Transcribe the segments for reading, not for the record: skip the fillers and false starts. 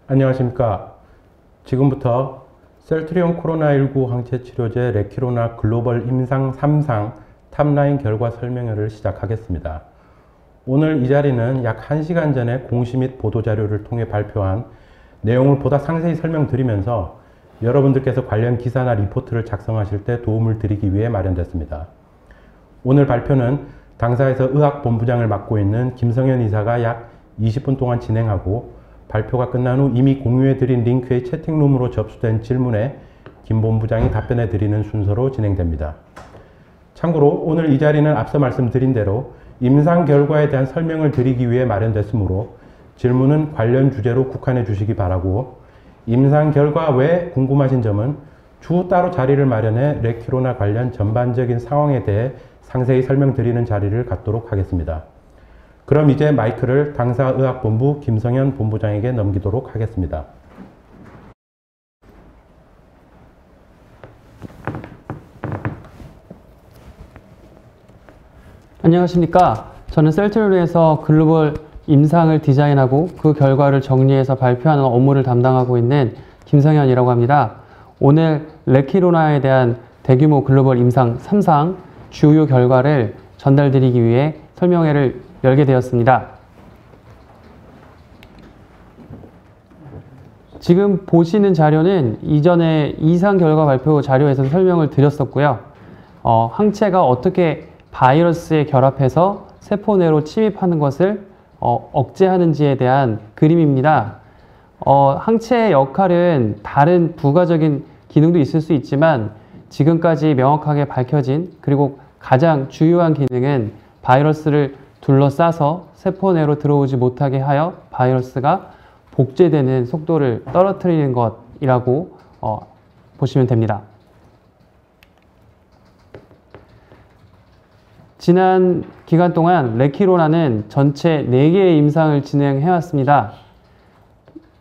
안녕하십니까. 지금부터 셀트리온 코로나19 항체 치료제 레키로나 글로벌 임상 3상 탑라인 결과 설명회를 시작하겠습니다. 오늘 이 자리는 약 1시간 전에 공시 및 보도자료를 통해 발표한 내용을 보다 상세히 설명드리면서 여러분들께서 관련 기사나 리포트를 작성하실 때 도움을 드리기 위해 마련됐습니다. 오늘 발표는 당사에서 의학본부장을 맡고 있는 김성현 이사가 약 20분 동안 진행하고, 발표가 끝난 후 이미 공유해드린 링크의 채팅룸으로 접수된 질문에 김 본부장이 답변해 드리는 순서로 진행됩니다. 참고로 오늘 이 자리는 앞서 말씀드린 대로 임상 결과에 대한 설명을 드리기 위해 마련됐으므로 질문은 관련 주제로 국한해 주시기 바라고, 임상 결과 외에 궁금하신 점은 추후 따로 자리를 마련해 레키로나 관련 전반적인 상황에 대해 상세히 설명드리는 자리를 갖도록 하겠습니다. 그럼 이제 마이크를 당사의학본부 김성현 본부장에게 넘기도록 하겠습니다. 안녕하십니까. 저는 셀트리온에서 글로벌 임상을 디자인하고 그 결과를 정리해서 발표하는 업무를 담당하고 있는 김성현이라고 합니다. 오늘 레키로나에 대한 대규모 글로벌 임상 3상 주요 결과를 전달드리기 위해 설명회를 열게 되었습니다. 지금 보시는 자료는 이전에 이상 결과 발표 자료에서 설명을 드렸었고요. 항체가 어떻게 바이러스에 결합해서 세포 내로 침입하는 것을 억제하는지에 대한 그림입니다. 항체의 역할은 다른 부가적인 기능도 있을 수 있지만 지금까지 명확하게 밝혀진, 그리고 가장 주요한 기능은 바이러스를 둘러싸서 세포 내로 들어오지 못하게 하여 바이러스가 복제되는 속도를 떨어뜨리는 것이라고 보시면 됩니다. 지난 기간 동안 레키로나는 전체 4개의 임상을 진행해 왔습니다.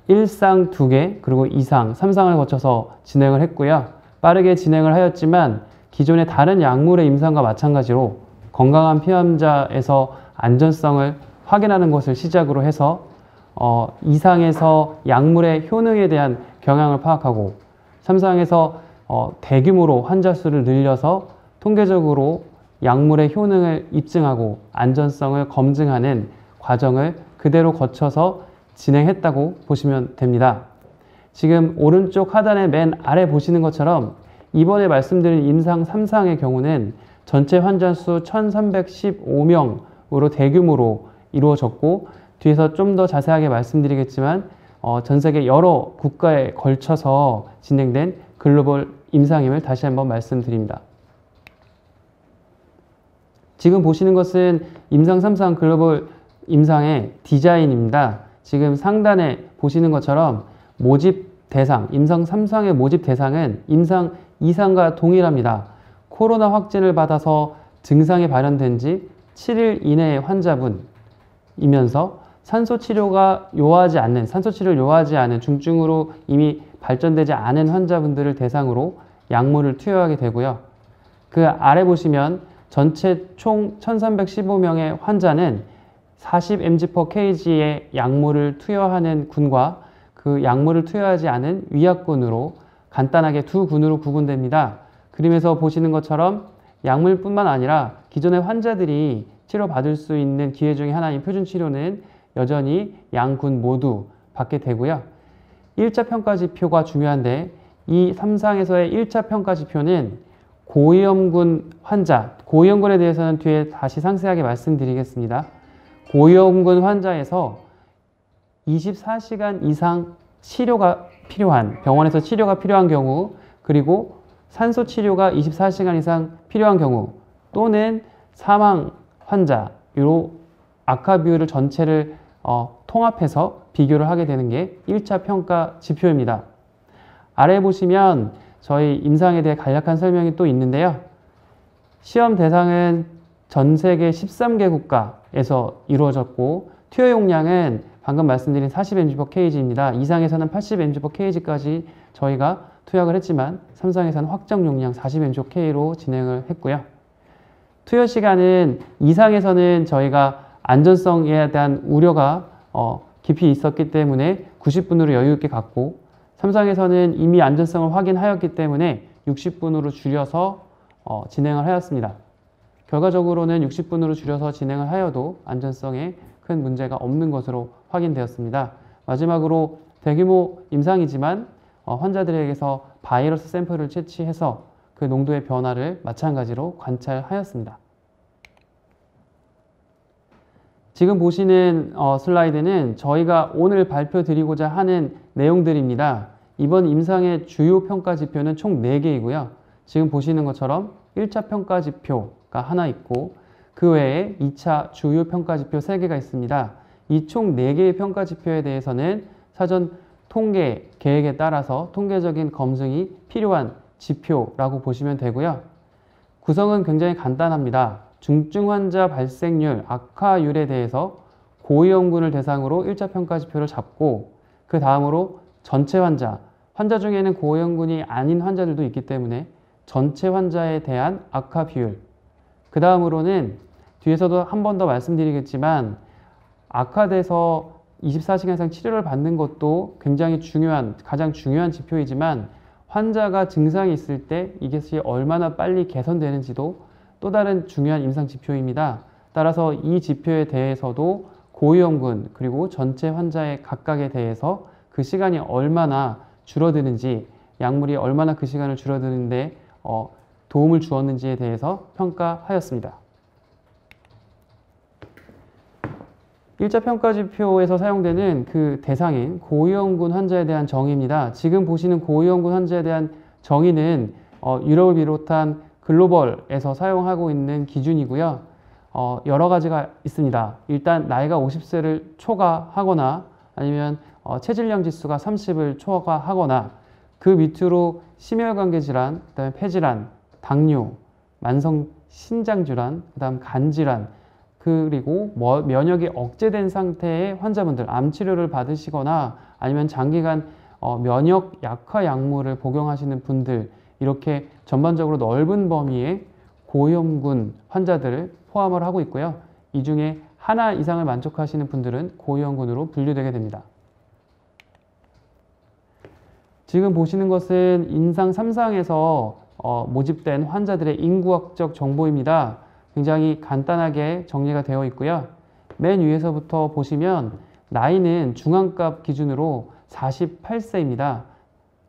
1상 2개, 그리고 2상, 3상을 거쳐서 진행을 했고요. 빠르게 진행을 하였지만 기존의 다른 약물의 임상과 마찬가지로 건강한 피험자에서 안전성을 확인하는 것을 시작으로 해서 2상에서 약물의 효능에 대한 경향을 파악하고, 3상에서 대규모로 환자 수를 늘려서 통계적으로 약물의 효능을 입증하고 안전성을 검증하는 과정을 그대로 거쳐서 진행했다고 보시면 됩니다. 지금 오른쪽 하단의 맨 아래 보시는 것처럼 이번에 말씀드린 임상 3상의 경우는 전체 환자 수 1315명으로 대규모로 이루어졌고, 뒤에서 좀 더 자세하게 말씀드리겠지만 전 세계 여러 국가에 걸쳐서 진행된 글로벌 임상임을 다시 한번 말씀드립니다. 지금 보시는 것은 임상 3상 글로벌 임상의 디자인입니다. 지금 상단에 보시는 것처럼 모집 대상, 임상 3상의 모집 대상은 임상 2상과 동일합니다. 코로나 확진을 받아서 증상이 발현된 지 7일 이내의 환자분이면서 산소치료를 요하지 않은 중증으로 이미 발전되지 않은 환자분들을 대상으로 약물을 투여하게 되고요. 그 아래 보시면 전체 총 1315명의 환자는 40mg/kg의 약물을 투여하는 군과 그 약물을 투여하지 않은 위약군으로 간단하게 두 군으로 구분됩니다. 그림에서 보시는 것처럼 약물뿐만 아니라 기존의 환자들이 치료받을 수 있는 기회 중에 하나인 표준치료는 여전히 양군 모두 받게 되고요. 1차 평가지표가 중요한데, 이 3상에서의 1차 평가지표는 고위험군 환자, 고위험군에 대해서는 뒤에 다시 상세하게 말씀드리겠습니다. 고위험군 환자에서 24시간 이상 치료가 필요한, 병원에서 치료가 필요한 경우, 그리고 산소 치료가 24시간 이상 필요한 경우, 또는 사망 환자로 악화 비율을 전체를 통합해서 비교를 하게 되는 게 1차 평가 지표입니다. 아래 보시면 저희 임상에 대해 간략한 설명이 또 있는데요. 시험 대상은 전 세계 13개 국가에서 이루어졌고, 투여 용량은 방금 말씀드린 40mg/kg입니다. 2상에서는 80mg/kg까지 저희가 투약을 했지만 3상에서는 확정 용량 40mg/kg로 진행을 했고요. 투여 시간은 2상에서는 저희가 안전성에 대한 우려가 깊이 있었기 때문에 90분으로 여유 있게 갔고, 3상에서는 이미 안전성을 확인하였기 때문에 60분으로 줄여서 진행을 하였습니다. 결과적으로는 60분으로 줄여서 진행을 하여도 안전성에 큰 문제가 없는 것으로 확인되었습니다. 마지막으로 대규모 임상이지만 환자들에게서 바이러스 샘플을 채취해서 그 농도의 변화를 마찬가지로 관찰하였습니다. 지금 보시는 슬라이드는 저희가 오늘 발표드리고자 하는 내용들입니다. 이번 임상의 주요 평가 지표는 총 4개이고요. 지금 보시는 것처럼 1차 평가 지표가 하나 있고 그 외에 2차 주요 평가 지표 3개가 있습니다. 이 총 4개의 평가 지표에 대해서는 사전 통계 계획에 따라서 통계적인 검증이 필요한 지표라고 보시면 되고요. 구성은 굉장히 간단합니다. 중증 환자 발생률, 악화율에 대해서 고위험군을 대상으로 1차 평가 지표를 잡고 그 다음으로 전체 환자 중에는 고위험군이 아닌 환자들도 있기 때문에 전체 환자에 대한 악화 비율, 그 다음으로는 뒤에서도 한 번 더 말씀드리겠지만 악화돼서 24시간 이상 치료를 받는 것도 굉장히 가장 중요한 지표이지만 환자가 증상이 있을 때 이것이 얼마나 빨리 개선되는지도 또 다른 중요한 임상 지표입니다. 따라서 이 지표에 대해서도 고위험군 그리고 전체 환자의 각각에 대해서 그 시간이 얼마나 줄어드는지, 약물이 얼마나 그 시간을 줄어드는데 도움을 주었는지에 대해서 평가하였습니다. 1차 평가 지표에서 사용되는 그 대상인 고위험군 환자에 대한 정의입니다. 지금 보시는 고위험군 환자에 대한 정의는 유럽을 비롯한 글로벌에서 사용하고 있는 기준이고요. 여러 가지가 있습니다. 일단 나이가 50세를 초과하거나 아니면 체질량 지수가 30을 초과하거나 그 밑으로 심혈관계 질환, 그다음에 폐질환, 당뇨, 만성 신장질환, 그다음 간질환, 그리고 면역이 억제된 상태의 환자분들, 암치료를 받으시거나 아니면 장기간 면역 약화 약물을 복용하시는 분들, 이렇게 전반적으로 넓은 범위의 고위험군 환자들을 포함을 하고 있고요. 이 중에 하나 이상을 만족하시는 분들은 고위험군으로 분류되게 됩니다. 지금 보시는 것은 임상 3상에서 모집된 환자들의 인구학적 정보입니다. 굉장히 간단하게 정리가 되어 있고요. 맨 위에서부터 보시면 나이는 중앙값 기준으로 48세입니다.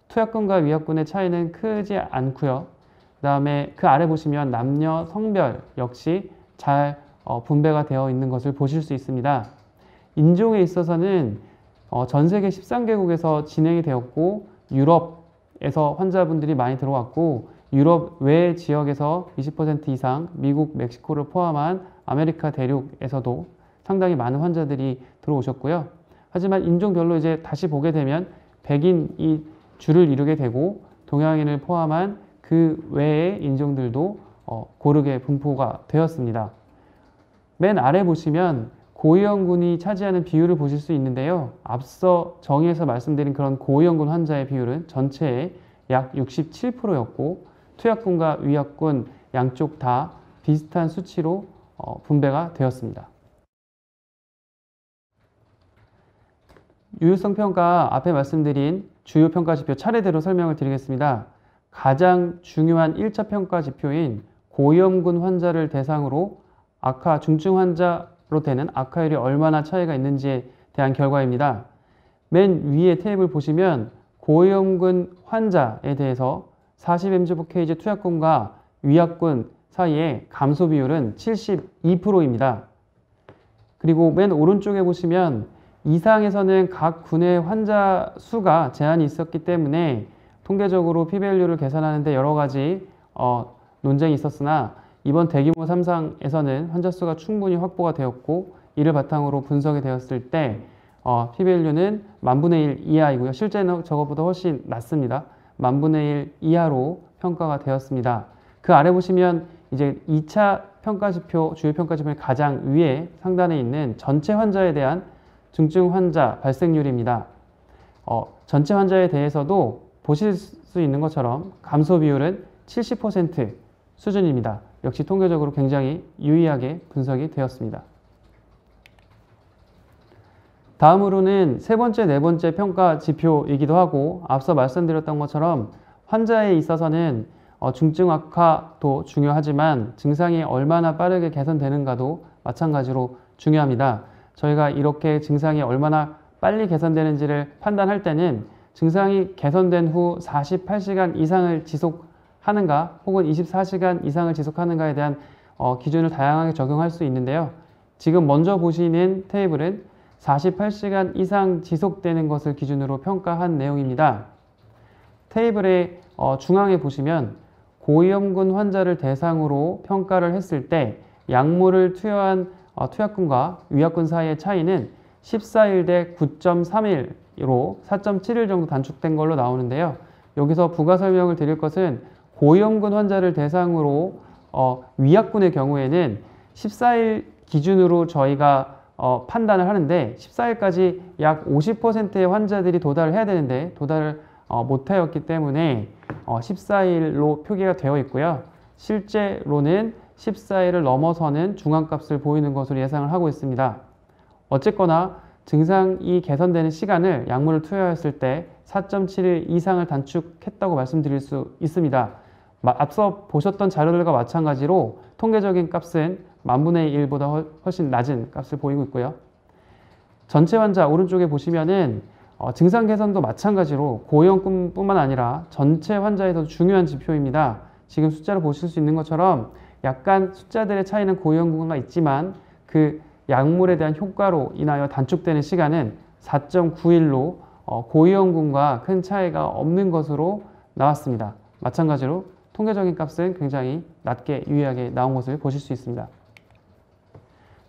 투약군과 위약군의 차이는 크지 않고요. 그 다음에 그 아래 보시면 남녀 성별 역시 잘 분배가 되어 있는 것을 보실 수 있습니다. 인종에 있어서는 전 세계 13개국에서 진행이 되었고 유럽에서 환자분들이 많이 들어왔고 유럽 외 지역에서 20% 이상 미국, 멕시코를 포함한 아메리카 대륙에서도 상당히 많은 환자들이 들어오셨고요. 하지만 인종별로 이제 다시 보게 되면 백인이 주를 이루게 되고 동양인을 포함한 그 외의 인종들도 고르게 분포가 되었습니다. 맨 아래 보시면 고위험군이 차지하는 비율을 보실 수 있는데요. 앞서 정의에서 말씀드린 그런 고위험군 환자의 비율은 전체의 약 67%였고 투약군과 위약군 양쪽 다 비슷한 수치로 분배가 되었습니다. 유효성 평가 앞에 말씀드린 주요 평가 지표 차례대로 설명을 드리겠습니다. 가장 중요한 1차 평가 지표인 고위험군 환자를 대상으로 중증 환자로 되는 악화율이 얼마나 차이가 있는지에 대한 결과입니다. 맨 위에 테이블 보시면 고위험군 환자에 대해서 40mg/kg 투약군과 위약군 사이의 감소 비율은 72%입니다. 그리고 맨 오른쪽에 보시면 이상에서는 각 군의 환자 수가 제한이 있었기 때문에 통계적으로 p-value를 계산하는데 여러 가지 논쟁이 있었으나 이번 대규모 3상에서는 환자 수가 충분히 확보가 되었고 이를 바탕으로 분석이 되었을 때 p-value는 10,000분의 1 이하이고요. 실제는 저것보다 훨씬 낮습니다. 10,000분의 1 이하로 평가가 되었습니다. 그 아래 보시면 이제 2차 평가 지표, 주요 평가 지표의 가장 위에 상단에 있는 전체 환자에 대한 중증 환자 발생률입니다. 전체 환자에 대해서도 보실 수 있는 것처럼 감소 비율은 70% 수준입니다. 역시 통계적으로 굉장히 유의하게 분석이 되었습니다. 다음으로는 세 번째, 네 번째 평가 지표이기도 하고 앞서 말씀드렸던 것처럼 환자에 있어서는 중증 악화도 중요하지만 증상이 얼마나 빠르게 개선되는가도 마찬가지로 중요합니다. 저희가 이렇게 증상이 얼마나 빨리 개선되는지를 판단할 때는 증상이 개선된 후 48시간 이상을 지속하는가 혹은 24시간 이상을 지속하는가에 대한 기준을 다양하게 적용할 수 있는데요. 지금 먼저 보시는 테이블은 48시간 이상 지속되는 것을 기준으로 평가한 내용입니다. 테이블의 중앙에 보시면 고위험군 환자를 대상으로 평가를 했을 때 약물을 투여한 투약군과 위약군 사이의 차이는 14일 대 9.3일로 4.7일 정도 단축된 걸로 나오는데요. 여기서 부가 설명을 드릴 것은 고위험군 환자를 대상으로 위약군의 경우에는 14일 기준으로 저희가 판단을 하는데 14일까지 약 50%의 환자들이 도달을 해야 되는데 도달을 못하였기 때문에 14일로 표기가 되어 있고요. 실제로는 14일을 넘어서는 중앙값을 보이는 것으로 예상을 하고 있습니다. 어쨌거나 증상이 개선되는 시간을 약물을 투여했을 때 4.7일 이상을 단축했다고 말씀드릴 수 있습니다. 앞서 보셨던 자료들과 마찬가지로 통계적인 값은 10,000분의 1보다 훨씬 낮은 값을 보이고 있고요. 전체 환자 오른쪽에 보시면은 증상 개선도 마찬가지로 고위험군뿐만 아니라 전체 환자에서도 중요한 지표입니다. 지금 숫자로 보실 수 있는 것처럼 약간 숫자들의 차이는 고위험군과 있지만 그 약물에 대한 효과로 인하여 단축되는 시간은 4.9일로 고위험군과 큰 차이가 없는 것으로 나왔습니다. 마찬가지로 통계적인 값은 굉장히 낮게 유의하게 나온 것을 보실 수 있습니다.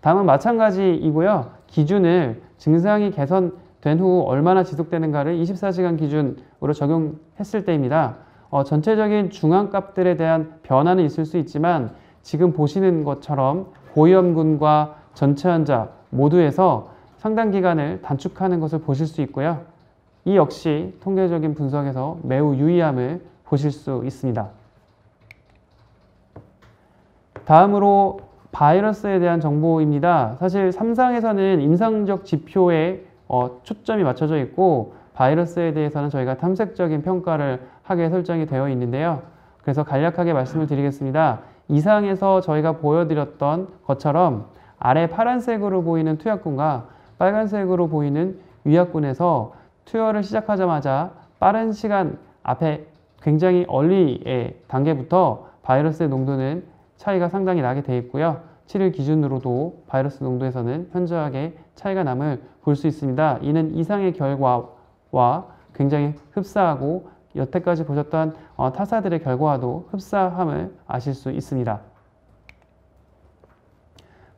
다음은 마찬가지이고요. 기준을 증상이 개선된 후 얼마나 지속되는가를 24시간 기준으로 적용했을 때입니다. 전체적인 중앙값들에 대한 변화는 있을 수 있지만 지금 보시는 것처럼 고위험군과 전체 환자 모두에서 상당 기간을 단축하는 것을 보실 수 있고요. 이 역시 통계적인 분석에서 매우 유의함을 보실 수 있습니다. 다음으로 바이러스에 대한 정보입니다. 사실 3상에서는 임상적 지표에 초점이 맞춰져 있고 바이러스에 대해서는 저희가 탐색적인 평가를 하게 설정이 되어 있는데요. 그래서 간략하게 말씀을 드리겠습니다. 2상에서 저희가 보여드렸던 것처럼 아래 파란색으로 보이는 투약군과 빨간색으로 보이는 위약군에서 투여를 시작하자마자 빠른 시간 앞에 굉장히 얼리의 단계부터 바이러스의 농도는 차이가 상당히 나게 되어 있고요. 7일 기준으로도 바이러스 농도에서는 현저하게 차이가 남을 볼 수 있습니다. 이는 이상의 결과와 굉장히 흡사하고 여태까지 보셨던 타사들의 결과와도 흡사함을 아실 수 있습니다.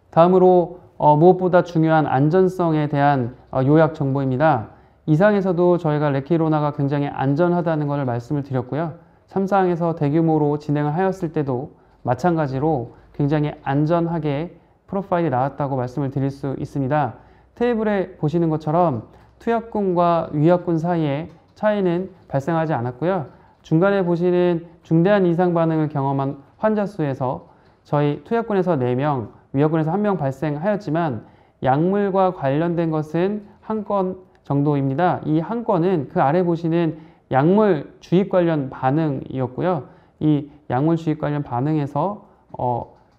다음으로 무엇보다 중요한 안전성에 대한 요약 정보입니다. 2상에서도 저희가 레키로나가 굉장히 안전하다는 것을 말씀을 드렸고요. 3상에서 대규모로 진행을 하였을 때도 마찬가지로 굉장히 안전하게 프로파일이 나왔다고 말씀을 드릴 수 있습니다. 테이블에 보시는 것처럼 투약군과 위약군 사이에 차이는 발생하지 않았고요. 중간에 보시는 중대한 이상 반응을 경험한 환자 수에서 저희 투약군에서 4명, 위약군에서 1명 발생하였지만 약물과 관련된 것은 1건 정도입니다. 이 1건은 그 아래 보시는 약물 주입 관련 반응이었고요. 이 약물 주입 관련 반응에서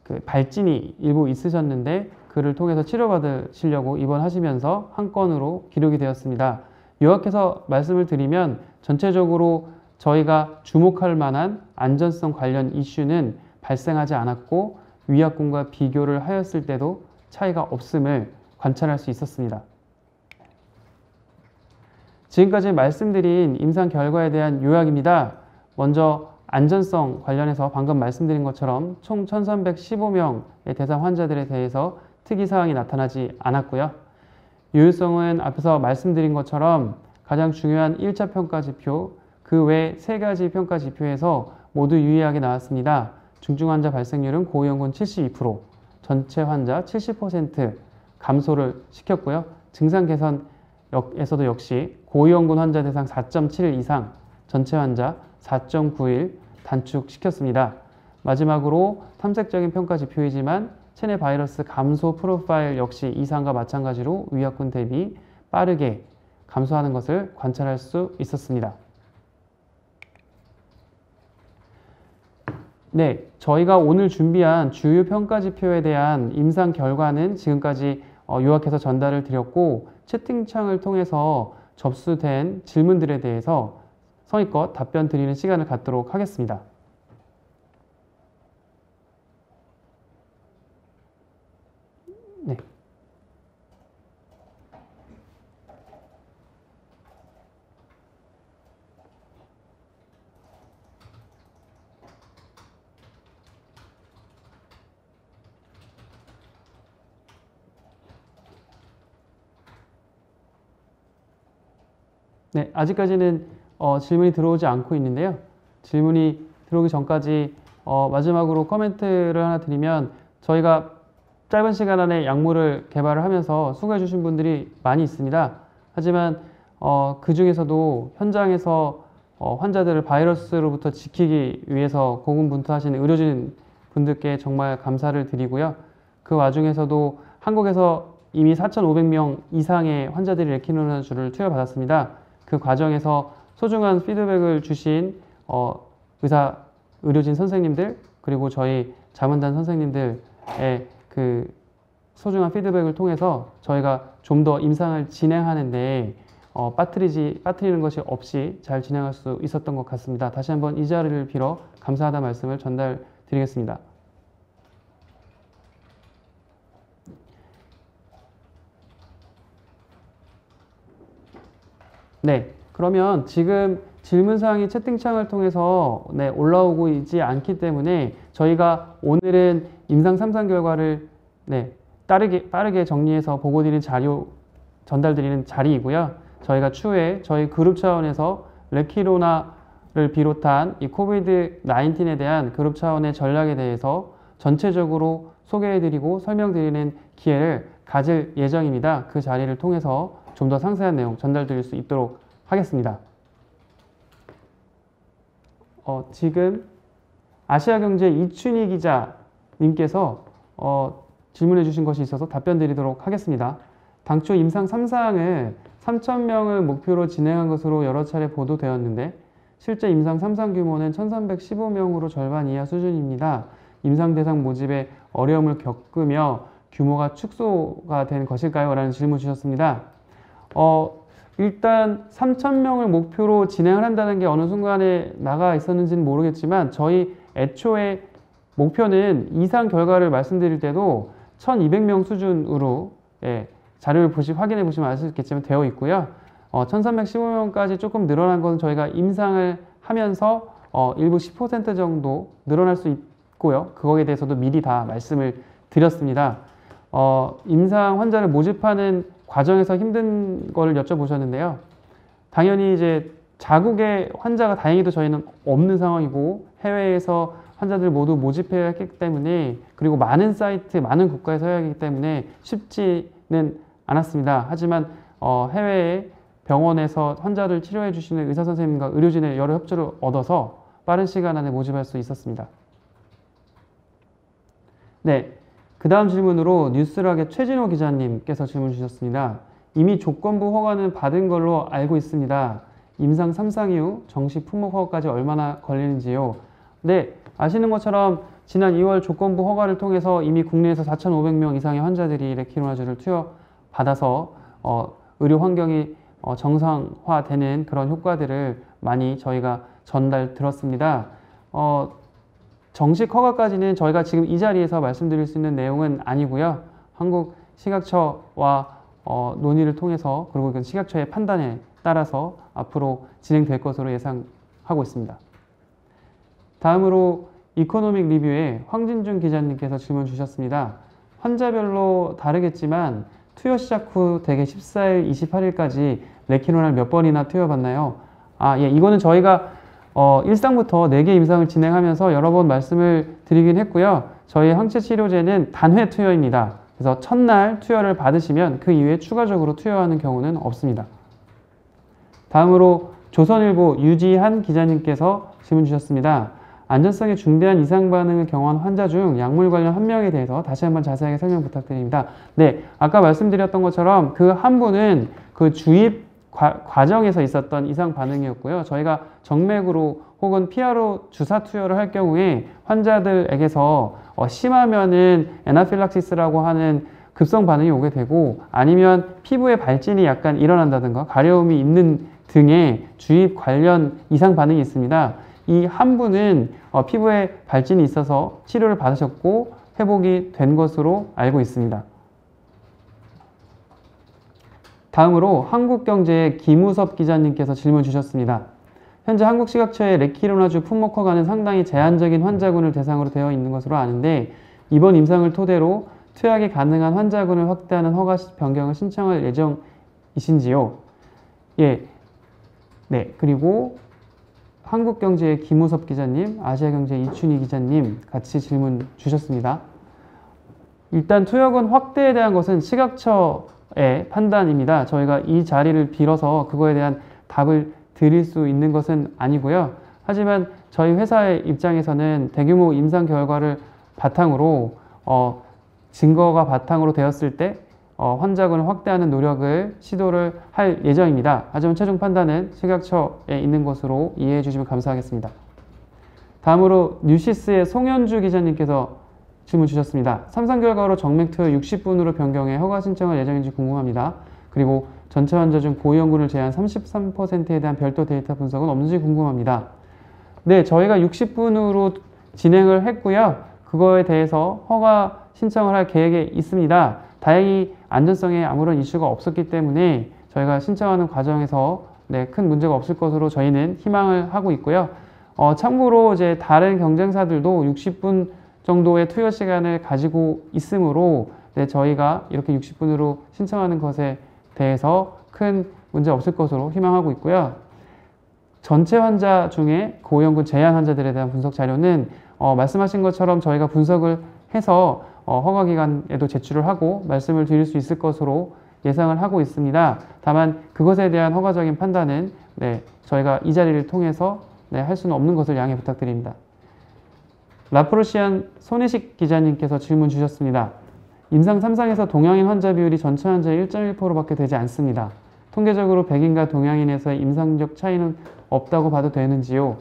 그 발진이 일부 있으셨는데 그를 통해서 치료받으시려고 입원하시면서 1건으로 기록이 되었습니다. 요약해서 말씀을 드리면 전체적으로 저희가 주목할 만한 안전성 관련 이슈는 발생하지 않았고 위약군과 비교를 하였을 때도 차이가 없음을 관찰할 수 있었습니다. 지금까지 말씀드린 임상 결과에 대한 요약입니다. 먼저 안전성 관련해서 방금 말씀드린 것처럼 총 1315명의 대상 환자들에 대해서 특이사항이 나타나지 않았고요. 유효성은 앞에서 말씀드린 것처럼 가장 중요한 1차 평가 지표, 그 외 3가지 평가 지표에서 모두 유의하게 나왔습니다. 중증 환자 발생률은 고위험군 72%, 전체 환자 70% 감소를 시켰고요. 증상 개선에서도 역시 고위험군 환자 대상 4.7일 이상, 전체 환자 4.9일 단축시켰습니다. 마지막으로 탐색적인 평가 지표이지만 체내 바이러스 감소 프로파일 역시 이상과 마찬가지로 위약군 대비 빠르게 감소하는 것을 관찰할 수 있었습니다. 네, 저희가 오늘 준비한 주요 평가 지표에 대한 임상 결과는 지금까지 요약해서 전달을 드렸고, 채팅창을 통해서 접수된 질문들에 대해서 성의껏 답변 드리는 시간을 갖도록 하겠습니다. 네. 네, 아직까지는 질문이 들어오지 않고 있는데요. 질문이 들어오기 전까지 마지막으로 코멘트를 하나 드리면, 저희가 짧은 시간 안에 약물을 개발을 하면서 수고해 주신 분들이 많이 있습니다. 하지만 그 중에서도 현장에서 환자들을 바이러스로부터 지키기 위해서 고군분투하시는 의료진 분들께 정말 감사를 드리고요. 그 와중에서도 한국에서 이미 4,500명 이상의 환자들이 레키노나주를 투여받았습니다. 그 과정에서 소중한 피드백을 주신 의료진 선생님들, 그리고 저희 자문단 선생님들의 그 소중한 피드백을 통해서 저희가 좀 더 임상을 진행하는데 빠뜨리는 것이 없이 잘 진행할 수 있었던 것 같습니다. 다시 한번 이 자리를 빌어 감사하다는 말씀을 전달드리겠습니다. 네, 그러면 지금 질문사항이 채팅창을 통해서 올라오고 있지 않기 때문에 저희가 오늘은 임상 3상 결과를 빠르게 정리해서 보고드리는 자료 전달드리는 자리이고요. 저희가 추후에 저희 그룹 차원에서 레키로나를 비롯한 이 코비드 19에 대한 그룹 차원의 전략에 대해서 전체적으로 소개해드리고 설명드리는 기회를 가질 예정입니다. 그 자리를 통해서 좀 더 상세한 내용 전달드릴 수 있도록 하겠습니다. 지금 아시아경제 이춘희 기자님께서 질문해 주신 것이 있어서 답변 드리도록 하겠습니다. 당초 임상 3사항을 3,000명을 목표로 진행한 것으로 여러 차례 보도되었는데 실제 임상 3상 규모는 1,315명으로 절반 이하 수준입니다. 임상 대상 모집에 어려움을 겪으며 규모가 축소가 된 것일까요? 라는 질문 주셨습니다. 일단 3,000명을 목표로 진행을 한다는 게 어느 순간에 나가 있었는지는 모르겠지만 저희 애초에 목표는 이상 결과를 말씀드릴 때도 1,200명 수준으로 자료를 확인해 보시면 아시겠지만 되어 있고요. 1,315명까지 조금 늘어난 것은 저희가 임상을 하면서 일부 10% 정도 늘어날 수 있고요. 그거에 대해서도 미리 다 말씀을 드렸습니다. 임상 환자를 모집하는 과정에서 힘든 걸 여쭤보셨는데요. 당연히 이제 자국의 환자가 다행히도 저희는 없는 상황이고 해외에서 환자들 모두 모집해야 했기 때문에, 그리고 많은 사이트, 많은 국가에서 해야 하기 때문에 쉽지는 않았습니다. 하지만 해외의 병원에서 환자를 치료해 주시는 의사 선생님과 의료진의 여러 협조를 얻어서 빠른 시간 안에 모집할 수 있었습니다. 네. 그 다음 질문으로 뉴스락의 최진호 기자님께서 질문 주셨습니다. 이미 조건부 허가는 받은 걸로 알고 있습니다. 임상 3상 이후 정식 품목 허가까지 얼마나 걸리는지요? 네, 아시는 것처럼 지난 2월 조건부 허가를 통해서 이미 국내에서 4,500명 이상의 환자들이 레키노나주를 투여받아서 의료 환경이 정상화되는 그런 효과들을 많이 저희가 전달 들었습니다. 정식 허가까지는 저희가 지금 이 자리에서 말씀드릴 수 있는 내용은 아니고요. 한국식약처와 논의를 통해서, 그리고 그 식약처의 판단에 따라서 앞으로 진행될 것으로 예상하고 있습니다. 다음으로 이코노믹 리뷰의 황진중 기자님께서 질문 주셨습니다. 환자별로 다르겠지만 투여 시작 후 대개 14일, 28일까지 레키노나를 몇 번이나 투여받나요? 예, 이거는 저희가 일상부터 4개 임상을 진행하면서 여러 번 말씀을 드리긴 했고요. 저희 항체 치료제는 단회 투여입니다. 그래서 첫날 투여를 받으시면 그 이후에 추가적으로 투여하는 경우는 없습니다. 다음으로 조선일보 유지한 기자님께서 질문 주셨습니다. 안전성에 중대한 이상 반응을 경험한 환자 중 약물 관련 1명에 대해서 다시 한번 자세하게 설명 부탁드립니다. 네, 아까 말씀드렸던 것처럼 그 한 분은 그 주입 과정에서 있었던 이상 반응이었고요. 저희가 정맥으로 혹은 피하로 주사 투여를 할 경우에 환자들에게서 심하면은 애나필락시스라고 하는 급성 반응이 오게 되고, 아니면 피부에 발진이 약간 일어난다든가 가려움이 있는 등의 주입 관련 이상 반응이 있습니다. 이 한 분은 피부에 발진이 있어서 치료를 받으셨고 회복이 된 것으로 알고 있습니다. 다음으로 한국경제의 김우섭 기자님께서 질문 주셨습니다. 현재 한국시각처의 레키로나주 품목 허가는 상당히 제한적인 환자군을 대상으로 되어 있는 것으로 아는데, 이번 임상을 토대로 투약이 가능한 환자군을 확대하는 허가 변경을 신청할 예정이신지요? 예. 네. 그리고 한국경제의 김우섭 기자님, 아시아경제의 이춘희 기자님 같이 질문 주셨습니다. 일단 투약원 확대에 대한 것은 시각처의 판단입니다. 저희가 이 자리를 빌어서 그거에 대한 답을 드릴 수 있는 것은 아니고요. 하지만 저희 회사의 입장에서는 대규모 임상 결과를 바탕으로 증거가 바탕으로 되었을 때 환자군을 확대하는 노력을 시도를 할 예정입니다. 하지만 최종 판단은 식약처에 있는 것으로 이해해 주시면 감사하겠습니다. 다음으로 뉴시스의 송현주 기자님께서 질문 주셨습니다. 3상 결과로 정맥 투여 60분으로 변경해 허가 신청할 예정인지 궁금합니다. 그리고 전체 환자 중 고위험군을 제한 33%에 대한 별도 데이터 분석은 없는지 궁금합니다. 네, 저희가 60분으로 진행을 했고요. 그거에 대해서 허가 신청을 할 계획에 있습니다. 다행히 안전성에 아무런 이슈가 없었기 때문에 저희가 신청하는 과정에서 큰 문제가 없을 것으로 저희는 희망을 하고 있고요. 참고로 이제 다른 경쟁사들도 60분 정도의 투여 시간을 가지고 있으므로 저희가 이렇게 60분으로 신청하는 것에 대해서 큰 문제 없을 것으로 희망하고 있고요. 전체 환자 중에 고위험군 제한 환자들에 대한 분석 자료는 말씀하신 것처럼 저희가 분석을 해서 허가기관에도 제출을 하고 말씀을 드릴 수 있을 것으로 예상을 하고 있습니다. 다만 그것에 대한 허가적인 판단은 저희가 이 자리를 통해서 할 수는 없는 것을 양해 부탁드립니다. 라프로시안 손혜식 기자님께서 질문 주셨습니다. 임상 3상에서 동양인 환자 비율이 전체 환자의 1.1%밖에 되지 않습니다. 통계적으로 백인과 동양인에서의 임상적 차이는 없다고 봐도 되는지요?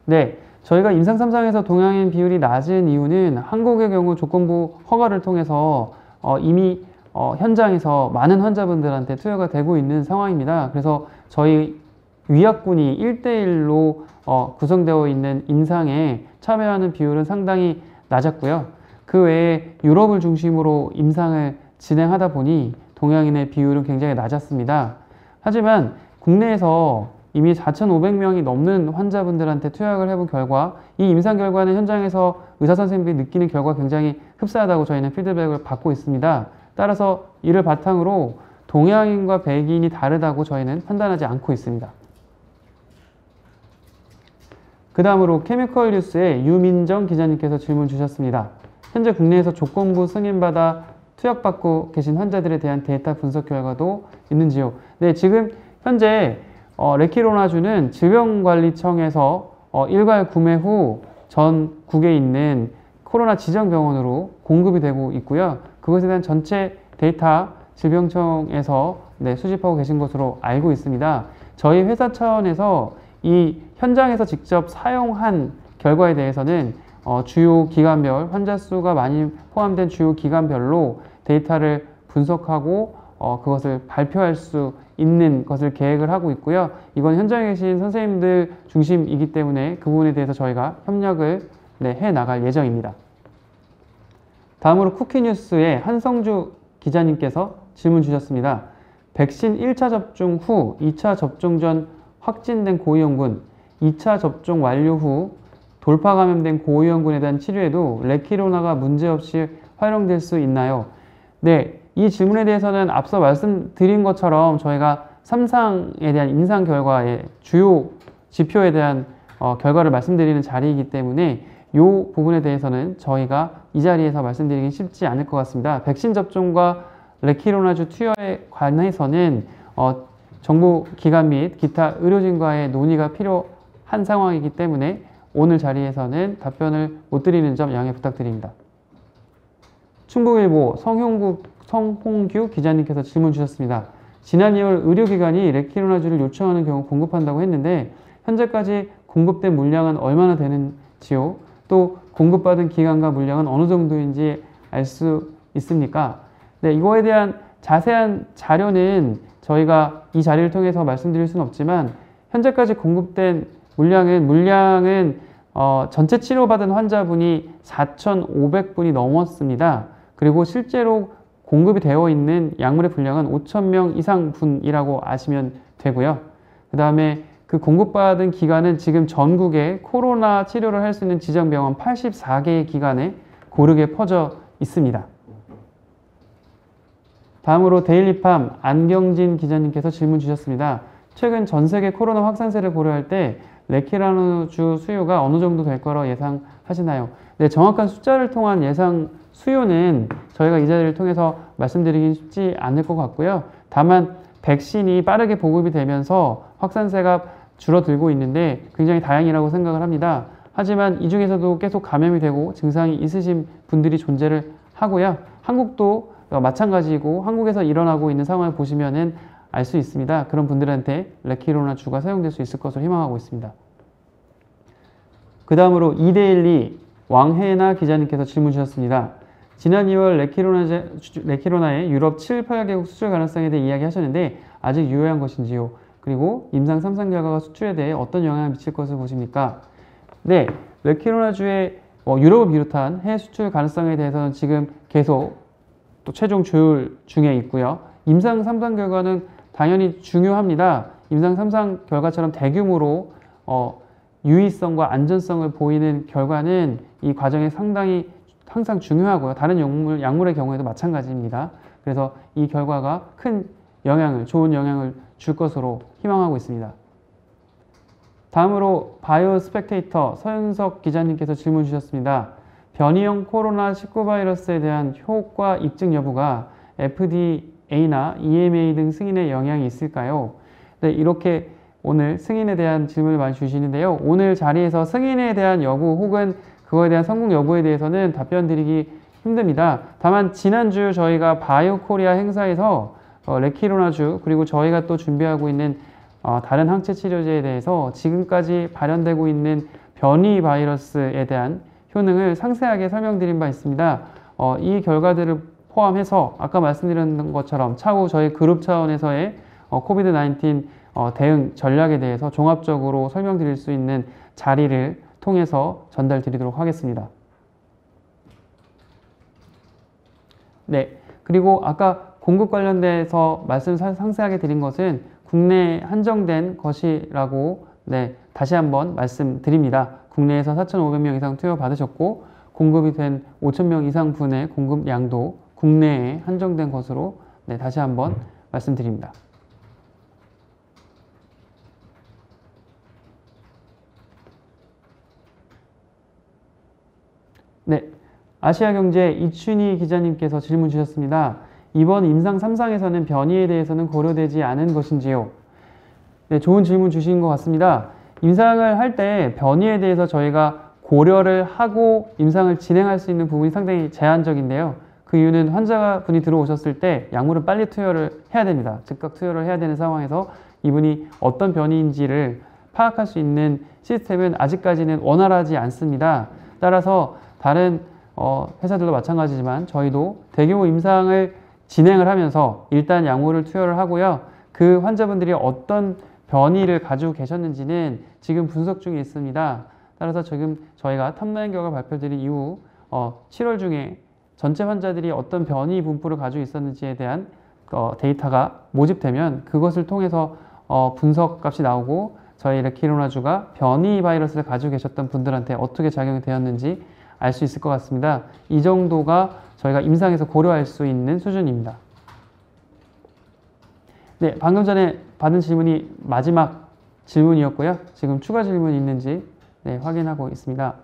네, 저희가 임상 3상에서 동양인 비율이 낮은 이유는 한국의 경우 조건부 허가를 통해서 이미 현장에서 많은 환자분들한테 투여가 되고 있는 상황입니다. 그래서 저희 위약군이 1대1로 구성되어 있는 임상에 참여하는 비율은 상당히 낮았고요. 그 외에 유럽을 중심으로 임상을 진행하다 보니 동양인의 비율은 굉장히 낮았습니다. 하지만 국내에서 이미 4,500명이 넘는 환자분들한테 투약을 해본 결과 이 임상 결과는 현장에서 의사 선생님들이 느끼는 결과가 굉장히 흡사하다고 저희는 피드백을 받고 있습니다. 따라서 이를 바탕으로 동양인과 백인이 다르다고 저희는 판단하지 않고 있습니다. 그 다음으로 케미컬 뉴스의 유민정 기자님께서 질문 주셨습니다. 현재 국내에서 조건부 승인받아 투약받고 계신 환자들에 대한 데이터 분석 결과도 있는지요? 네, 지금 현재 레키로나주는 질병관리청에서 일괄 구매 후 전국에 있는 코로나 지정병원으로 공급이 되고 있고요. 그것에 대한 전체 데이터 질병청에서 수집하고 계신 것으로 알고 있습니다. 저희 회사 차원에서 이 현장에서 직접 사용한 결과에 대해서는 주요 기관별, 환자 수가 많이 포함된 주요 기관별로 데이터를 분석하고 그것을 발표할 수 있는 것을 계획을 하고 있고요. 이건 현장에 계신 선생님들 중심이기 때문에 그 부분에 대해서 저희가 협력을 해 나갈 예정입니다. 다음으로 쿠키뉴스의 한성주 기자님께서 질문 주셨습니다. 백신 1차 접종 후 2차 접종 전 확진된 고위험군, 2차 접종 완료 후 돌파 감염된 고위험군에 대한 치료에도 레키로나가 문제없이 활용될 수 있나요? 네, 이 질문에 대해서는 앞서 말씀드린 것처럼 저희가 3상에 대한 임상 결과의 주요 지표에 대한 결과를 말씀드리는 자리이기 때문에 이 부분에 대해서는 저희가 이 자리에서 말씀드리기 쉽지 않을 것 같습니다. 백신 접종과 레키로나주 투여에 관해서는 정부 기관 및 기타 의료진과의 논의가 필요한 상황이기 때문에 오늘 자리에서는 답변을 못 드리는 점 양해 부탁드립니다. 충북일보 성홍규 기자님께서 질문 주셨습니다. 지난 2월 의료기관이 레키로나주를 요청하는 경우 공급한다고 했는데 현재까지 공급된 물량은 얼마나 되는지요? 또 공급받은 기간과 물량은 어느 정도인지 알 수 있습니까? 네, 이거에 대한 자세한 자료는 저희가 이 자리를 통해서 말씀드릴 수는 없지만 현재까지 공급된 물량은 전체 치료받은 환자분이 4,500분이 넘었습니다. 그리고 실제로 공급이 되어 있는 약물의 분량은 5,000명 이상 분이라고 아시면 되고요. 그 다음에 그 공급받은 기관은 지금 전국에 코로나 치료를 할 수 있는 지정병원 84개의 기관에 고르게 퍼져 있습니다. 다음으로 데일리팜 안경진 기자님께서 질문 주셨습니다. 최근 전 세계 코로나 확산세를 고려할 때 레키로나주 수요가 어느 정도 될 거라 예상하시나요? 네, 정확한 숫자를 통한 예상 수요는 저희가 이 자리를 통해서 말씀드리기 쉽지 않을 것 같고요. 다만 백신이 빠르게 보급이 되면서 확산세가 줄어들고 있는데 굉장히 다행이라고 생각을 합니다. 하지만 이 중에서도 계속 감염이 되고 증상이 있으신 분들이 존재를 하고요. 한국도 마찬가지고 한국에서 일어나고 있는 상황을 보시면은 알 수 있습니다. 그런 분들한테 레키로나주가 사용될 수 있을 것으로 희망하고 있습니다. 그 다음으로 이데일리 왕혜나 기자님께서 질문 주셨습니다. 지난 2월 레키로나의 유럽 7, 8개국 수출 가능성에 대해 이야기하셨는데 아직 유효한 것인지요? 그리고 임상 3상 결과가 수출에 대해 어떤 영향을 미칠 것을 보십니까? 네, 레키로나주의 유럽을 비롯한 해외 수출 가능성에 대해서는 지금 계속 또 최종 조율 중에 있고요. 임상 3상 결과는 당연히 중요합니다. 임상 3상 결과처럼 대규모로 유의성과 안전성을 보이는 결과는 이 과정에 상당히 항상 중요하고요. 다른 약물의 경우에도 마찬가지입니다. 그래서 이 결과가 좋은 영향을 줄 것으로 희망하고 있습니다. 다음으로 바이오 스펙테이터 서윤석 기자님께서 질문 주셨습니다. 변이형 코로나19 바이러스에 대한 효과 입증 여부가 FDA나 EMA 등 승인에 영향이 있을까요? 네, 이렇게 오늘 승인에 대한 질문을 많이 주시는데요. 오늘 자리에서 승인에 대한 여부 혹은 그거에 대한 성공 여부에 대해서는 답변 드리기 힘듭니다. 다만 지난주 저희가 바이오 코리아 행사에서 레키로나주 그리고 저희가 또 준비하고 있는 다른 항체 치료제에 대해서 지금까지 발현되고 있는 변이 바이러스에 대한 효능을 상세하게 설명드린 바 있습니다. 이 결과들을 포함해서 아까 말씀드린 것처럼 차후 저희 그룹 차원에서의 코비드-19 대응 전략에 대해서 종합적으로 설명드릴 수 있는 자리를 통해서 전달드리도록 하겠습니다. 네, 그리고 아까 공급 관련돼서 말씀 상세하게 드린 것은 국내에 한정된 것이라고 다시 한번 말씀드립니다. 국내에서 4,500명 이상 투여 받으셨고 공급이 된 5,000명 이상 분의 공급량도 국내에 한정된 것으로 다시 한번 말씀드립니다. 네, 아시아경제 이춘희 기자님께서 질문 주셨습니다. 이번 임상 3상에서는 변이에 대해서는 고려되지 않은 것인지요? 네, 좋은 질문 주신 것 같습니다. 임상을 할 때 변이에 대해서 저희가 고려를 하고 임상을 진행할 수 있는 부분이 상당히 제한적인데요. 그 이유는 환자분이 들어오셨을 때 약물을 빨리 투여를 해야 됩니다. 즉각 투여를 해야 되는 상황에서 이분이 어떤 변이인지를 파악할 수 있는 시스템은 아직까지는 원활하지 않습니다. 따라서 다른 회사들도 마찬가지지만 저희도 대규모 임상을 진행을 하면서 일단 약물을 투여를 하고요. 그 환자분들이 어떤 변이를 가지고 계셨는지는 지금 분석 중에 있습니다. 따라서 지금 저희가 탑라인 결과 발표드린 이후 7월 중에 전체 환자들이 어떤 변이 분포를 가지고 있었는지에 대한 데이터가 모집되면 그것을 통해서 분석 값이 나오고 저희 레키로나주가 변이 바이러스를 가지고 계셨던 분들한테 어떻게 작용이 되었는지 알 수 있을 것 같습니다. 이 정도가 저희가 임상에서 고려할 수 있는 수준입니다. 네, 방금 전에 받은 질문이 마지막 질문이었고요. 지금 추가 질문이 있는지 확인하고 있습니다.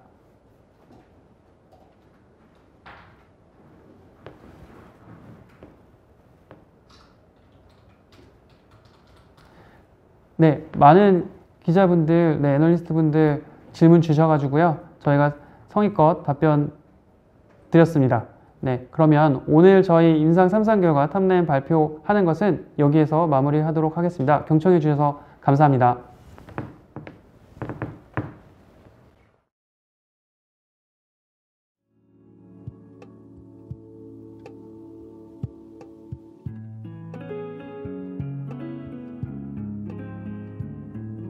네, 많은 기자분들, 애널리스트분들 질문 주셔가지고요. 저희가 성의껏 답변 드렸습니다. 네, 그러면 오늘 저희 임상 3상 결과 탑라인 발표하는 것은 여기에서 마무리하도록 하겠습니다. 경청해 주셔서 감사합니다.